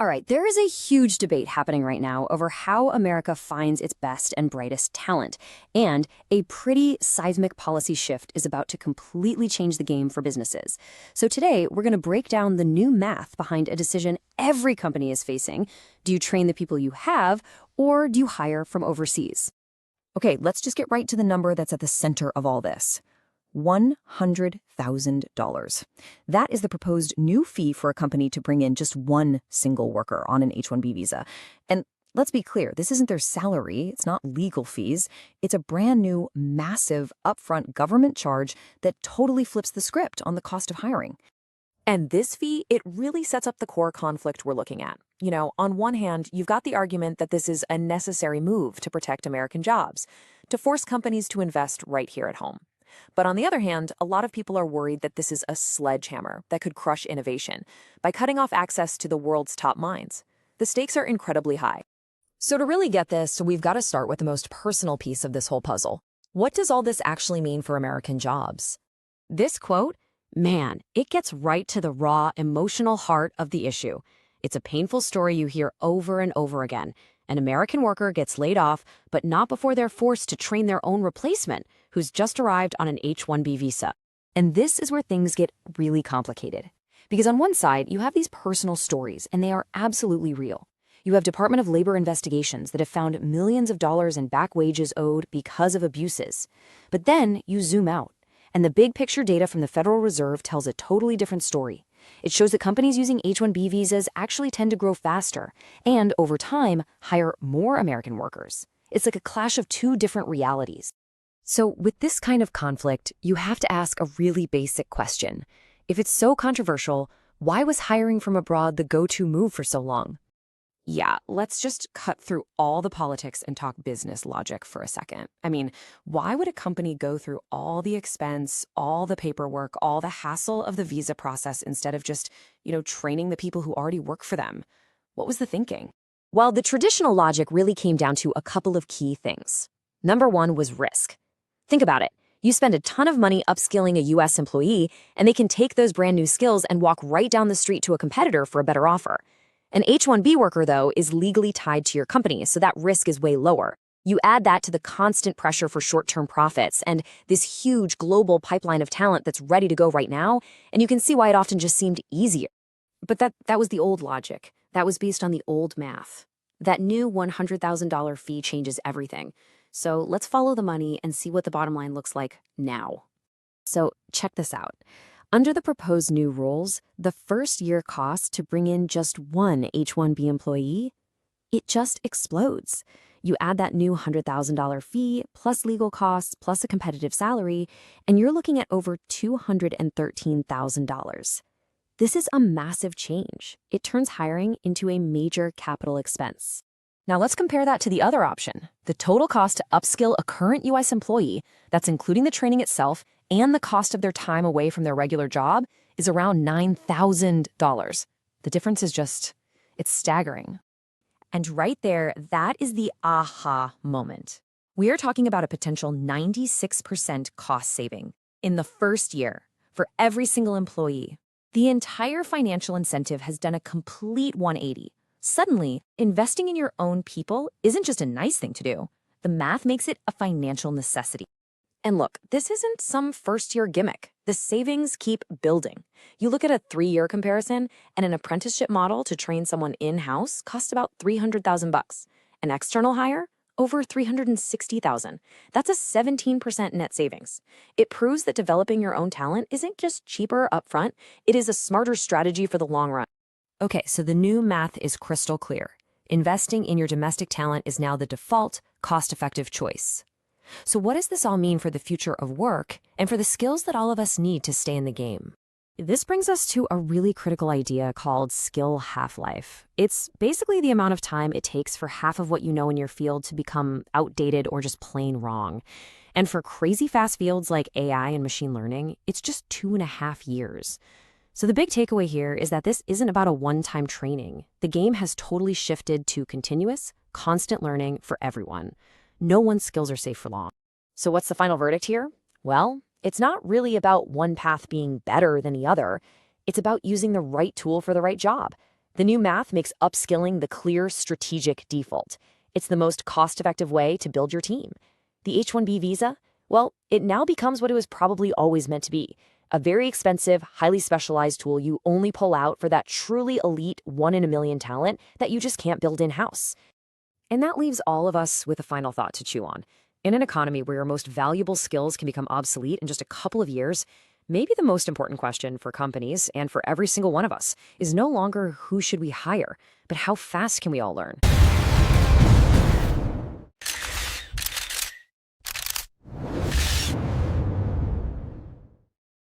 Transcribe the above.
All right, there is a huge debate happening right now over how America finds its best and brightest talent. And a pretty seismic policy shift is about to completely change the game for businesses. So today, we're going to break down the new math behind a decision every company is facing. Do you train the people you have, or do you hire from overseas? Okay, let's just get right to the number that's at the center of all this. $100,000. That is the proposed new fee for a company to bring in just one single worker on an H-1B visa. And let's be clear, this isn't their salary, it's not legal fees. It's a brand new, massive, upfront government charge that totally flips the script on the cost of hiring. And this fee, it really sets up the core conflict we're looking at. On one hand, you've got the argument that this is a necessary move to protect American jobs, to force companies to invest right here at home. But on the other hand, a lot of people are worried that this is a sledgehammer that could crush innovation by cutting off access to the world's top minds. The stakes are incredibly high. So to really get this, we've got to start with the most personal piece of this whole puzzle. What does all this actually mean for American jobs? This quote, man, it gets right to the raw, emotional heart of the issue. It's a painful story you hear over and over again. An American worker gets laid off, but not before they're forced to train their own replacement, who's just arrived on an H-1B visa. And this is where things get really complicated. Because on one side, you have these personal stories, and they are absolutely real. You have Department of Labor investigations that have found millions of dollars in back wages owed because of abuses. But then you zoom out, and the big picture data from the Federal Reserve tells a totally different story. It shows that companies using H-1B visas actually tend to grow faster and, over time, hire more American workers. It's like a clash of two different realities. So with this kind of conflict, you have to ask a really basic question. If it's so controversial, why was hiring from abroad the go-to move for so long? Yeah, let's just cut through all the politics and talk business logic for a second. I mean, why would a company go through all the expense, all the paperwork, all the hassle of the visa process instead of just, training the people who already work for them? What was the thinking? Well, the traditional logic really came down to a couple of key things. Number one was risk. Think about it. You spend a ton of money upskilling a U.S. employee, and they can take those brand new skills and walk right down the street to a competitor for a better offer. An H-1B worker, though, is legally tied to your company, so that risk is way lower. You add that to the constant pressure for short-term profits and this huge global pipeline of talent that's ready to go right now, and you can see why it often just seemed easier. But that was the old logic. That was based on the old math. That new $100,000 fee changes everything. So let's follow the money and see what the bottom line looks like now. So check this out. Under the proposed new rules, the first-year cost to bring in just one H-1B employee, it just explodes. You add that new $100,000 fee, plus legal costs, plus a competitive salary, and you're looking at over $213,000. This is a massive change. It turns hiring into a major capital expense. Now let's compare that to the other option. The total cost to upskill a current U.S. employee, that's including the training itself and the cost of their time away from their regular job, is around $9,000. The difference is it's staggering. And right there, that is the aha moment. We are talking about a potential 96% cost saving in the first year for every single employee. The entire financial incentive has done a complete 180. Suddenly, investing in your own people isn't just a nice thing to do. The math makes it a financial necessity. And look, this isn't some first-year gimmick. The savings keep building. You look at a 3-year comparison, and an apprenticeship model to train someone in-house costs about $300,000. An external hire, over $360,000. That's a 17% net savings. It proves that developing your own talent isn't just cheaper upfront, it is a smarter strategy for the long run. Okay, so the new math is crystal clear. Investing in your domestic talent is now the default, cost-effective choice. So what does this all mean for the future of work and for the skills that all of us need to stay in the game? This brings us to a really critical idea called skill half-life. It's basically the amount of time it takes for half of what you know in your field to become outdated or just plain wrong. And for crazy fast fields like AI and machine learning, it's just 2.5 years. So the big takeaway here is that this isn't about a one-time training. The game has totally shifted to continuous, constant learning for everyone. No one's skills are safe for long. So what's the final verdict here? Well, it's not really about one path being better than the other. It's about using the right tool for the right job. The new math makes upskilling the clear strategic default. It's the most cost-effective way to build your team. The H-1B visa? Well, it now becomes what it was probably always meant to be. A very expensive, highly specialized tool you only pull out for that truly elite one-in-a-million talent that you just can't build in-house. And that leaves all of us with a final thought to chew on. In an economy where your most valuable skills can become obsolete in just a couple of years, maybe the most important question for companies and for every single one of us is no longer who should we hire, but how fast can we all learn?